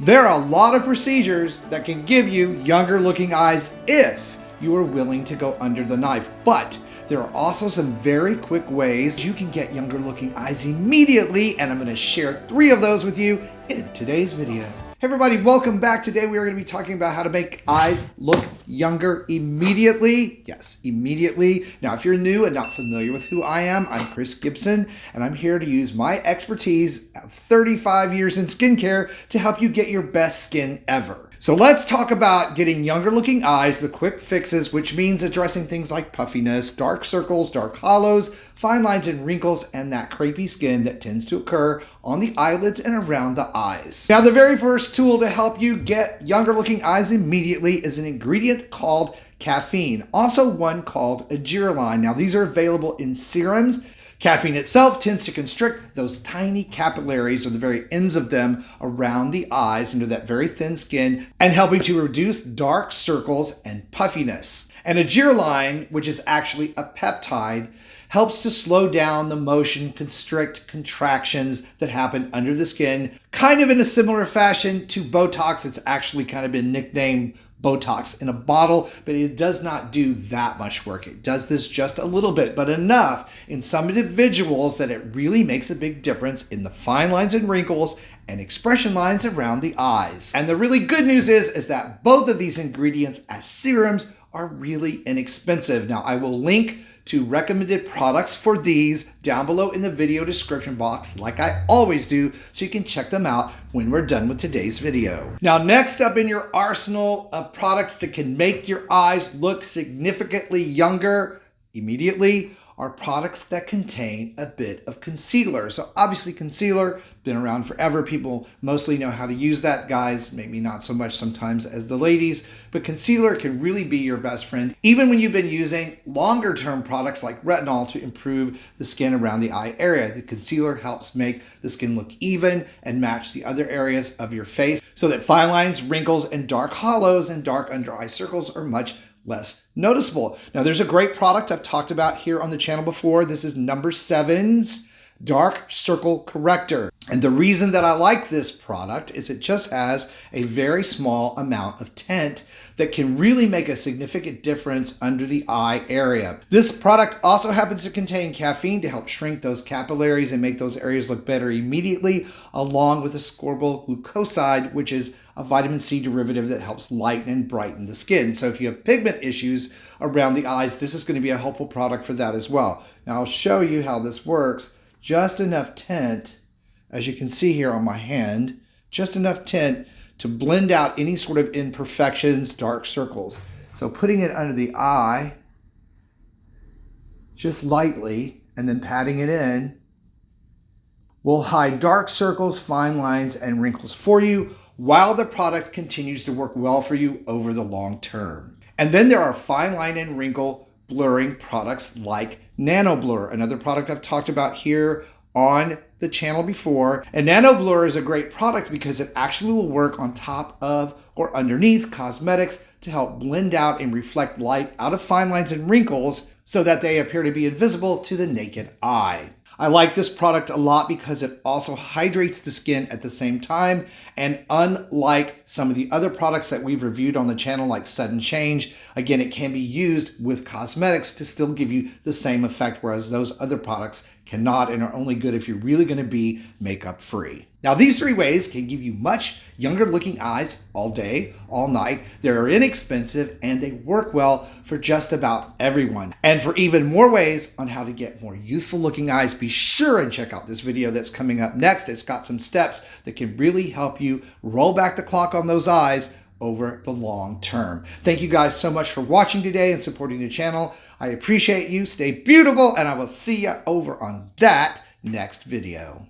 There are a lot of procedures that can give you younger looking eyes if you are willing to go under the knife, but there are also some very quick ways you can get younger looking eyes immediately, and I'm going to share 3 of those with you in today's video. Hey everybody, welcome back. Today we are going to be talking about how to make eyes look younger immediately. Yes, immediately. Now, if you're new and not familiar with who I am, I'm Chris Gibson, and I'm here to use my expertise of 35 years in skincare to help you get your best skin ever. So let's talk about getting younger looking eyes, the quick fixes, which means addressing things like puffiness, dark circles, dark hollows, fine lines and wrinkles, and that crepey skin that tends to occur on the eyelids and around the eyes. Now, the very first tool to help you get younger looking eyes immediately is an ingredient called caffeine, also one called agirline. Now, these are available in serums. Caffeine itself tends to constrict those tiny capillaries, or the very ends of them, around the eyes under that very thin skin, and helping to reduce dark circles and puffiness. And agirline, which is actually a peptide, helps to slow down the motion, constrict contractions that happen under the skin, kind of in a similar fashion to Botox. It's actually kind of been nicknamed Botox in a bottle, but it does not do that much work. It does this just a little bit, but enough in some individuals that it really makes a big difference in the fine lines and wrinkles and expression lines around the eyes. And the really good news is that both of these ingredients as serums are really inexpensive. Now, I will link to recommended products for these down below in the video description box, like I always do, so you can check them out when we're done with today's video. Now, next up in your arsenal of products that can make your eyes look significantly younger immediately are products that contain a bit of concealer. So obviously concealer, been around forever. People mostly know how to use that. Guys, maybe not so much sometimes as the ladies, but concealer can really be your best friend, even when you've been using longer term products like retinol to improve the skin around the eye area. The concealer helps make the skin look even and match the other areas of your face so that fine lines, wrinkles, and dark hollows and dark under eye circles are much less noticeable. Now, there's a great product I've talked about here on the channel before. This is number 7's Dark Circle Corrector. And the reason that I like this product is it just has a very small amount of tint that can really make a significant difference under the eye area. This product also happens to contain caffeine to help shrink those capillaries and make those areas look better immediately, along with ascorbyl glucoside, which is a vitamin C derivative that helps lighten and brighten the skin. So if you have pigment issues around the eyes, this is going to be a helpful product for that as well. Now, I'll show you how this works. Just enough tint, as you can see here on my hand, just enough tint to blend out any sort of imperfections, dark circles. So putting it under the eye, just lightly, and then patting it in, will hide dark circles, fine lines, and wrinkles for you, while the product continues to work well for you over the long term. And then there are fine line and wrinkle blurring products like Nano Blur, another product I've talked about here on the channel before. And Nano Blur is a great product because it actually will work on top of or underneath cosmetics to help blend out and reflect light out of fine lines and wrinkles so that they appear to be invisible to the naked eye. I like this product a lot because it also hydrates the skin at the same time. And unlike some of the other products that we've reviewed on the channel, like Sudden Change, again, it can be used with cosmetics to still give you the same effect, whereas those other products cannot and are only good if you're really going to be makeup free. Now, these 3 ways can give you much younger looking eyes all day, all night. They're inexpensive and they work well for just about everyone. And for even more ways on how to get more youthful looking eyes, be sure and check out this video that's coming up next. It's got some steps that can really help you roll back the clock on those eyes over the long term. Thank you guys so much for watching today and supporting the channel. I appreciate you. Stay beautiful, and I will see you over on that next video.